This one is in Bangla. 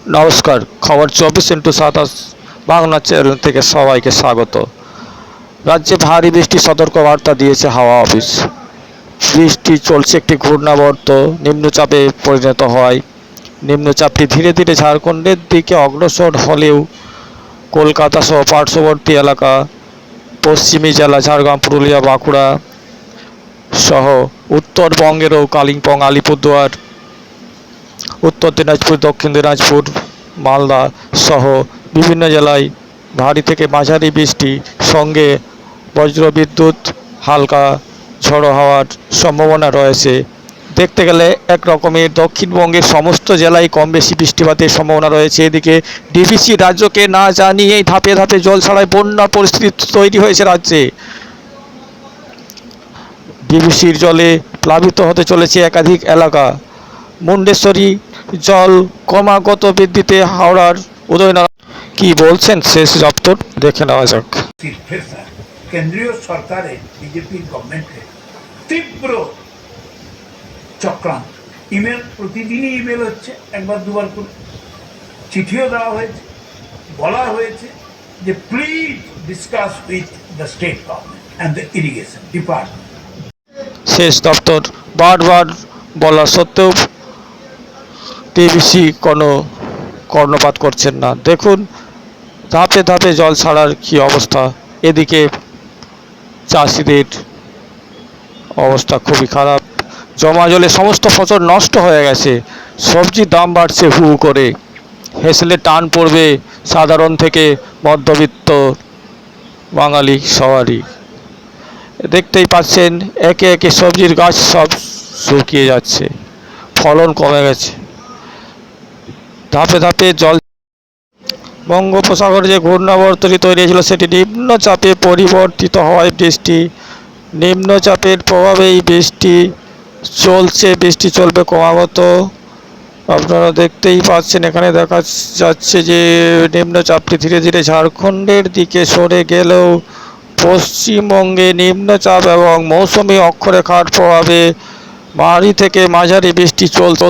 নমস্কার, খবর 24x7 বাংলা চ্যানেল থেকে সবাইকে স্বাগত। রাজ্যে ভারী বৃষ্টির সতর্কবার্তা দিয়েছে হাওয়া অফিস। বৃষ্টি চলছে একটি ঘূর্ণাবর্ত নিম্নচাপে পরিণত হয়। নিম্নচাপটি ধীরে ধীরে ঝাড়খণ্ডের দিকে অগ্রসর হলেও কলকাতা সহ পার্শ্ববর্তী এলাকা, পশ্চিমী জেলা ঝাড়গ্রাম, পুরুলিয়া, বাঁকুড়া সহ উত্তরবঙ্গেরও কালিম্পং, আলিপুরদুয়ার, উত্তর দিনাজপুর, দক্ষিণ দিনাজপুর, মালদা সহ বিভিন্ন জেলায় ভারী থেকে মাঝারি বৃষ্টি সঙ্গে বজ্রবিদ্যুৎ, হালকা ঝড়ো হওয়ার সম্ভাবনা রয়েছে। দেখতে গেলে একরকমের দক্ষিণবঙ্গের সমস্ত জেলায় কম বেশি বৃষ্টিপাতের সম্ভাবনা রয়েছে। এদিকে ডিভিসি রাজ্যকে না জানিয়েই ধাপে ধাপে জল ছাড়ায় বন্যা পরিস্থিতি তৈরি হয়েছে রাজ্যে। ডিভিসির জলে প্লাবিত হতে চলেছে একাধিক এলাকা। মুন্ডেশ্বরী জল ক্রমাগত বৃদ্ধিতে হাওড়ার উদয়নারায়ণ কি বলছেন শেষ দপ্তর, দেখে নেওয়া যাক। কেন্দ্রীয় সরকারের বিজেপি গভর্নমেন্টের তীব্র চক্রান্ত। ইমেল প্রতিদিনই ইমেল হচ্ছে, একবার দুবার করে চিঠিও দেওয়া হয়েছে, বলা হয়েছে যে please discuss with the state government and the irrigation department. শেষ দপ্তর বারবার বলা সত্ত্বেও ডিভিসি কোনো কর্ণপাত করছেন না। দেখুন ধাপে ধাপে জল ছাড়ার কী অবস্থা। এদিকে চাষিদের অবস্থা খুবই খারাপ। জমা জলে সমস্ত ফসল নষ্ট হয়ে গেছে। সবজির দাম বাড়ছে হু হু করে। হেসেলে টান পড়বে সাধারণ থেকে মধ্যবিত্ত বাঙালি সবারই। দেখতেই পাচ্ছেন একে একে সবজির গাছ সব শুকিয়ে যাচ্ছে, ফলন কমে গেছে। ধাপে ধাপে জল বঙ্গোপসাগরে যে ঘূর্ণাবর্তটি তৈরি হয়েছিল সেটি নিম্নচাপে পরিবর্তিত হওয়ায় বৃষ্টি, নিম্নচাপের প্রভাবেই বৃষ্টি চলছে, বৃষ্টি চলবে ক্রমাগত। আপনারা দেখতেই পাচ্ছেন এখানে দেখা যাচ্ছে যে নিম্নচাপটি ধীরে ধীরে ঝাড়খণ্ডের দিকে সরে গেলেও পশ্চিমবঙ্গে নিম্নচাপ এবং মৌসুমি অক্ষরেখার প্রভাবে ভারী থেকে মাঝারি বৃষ্টি চলছে।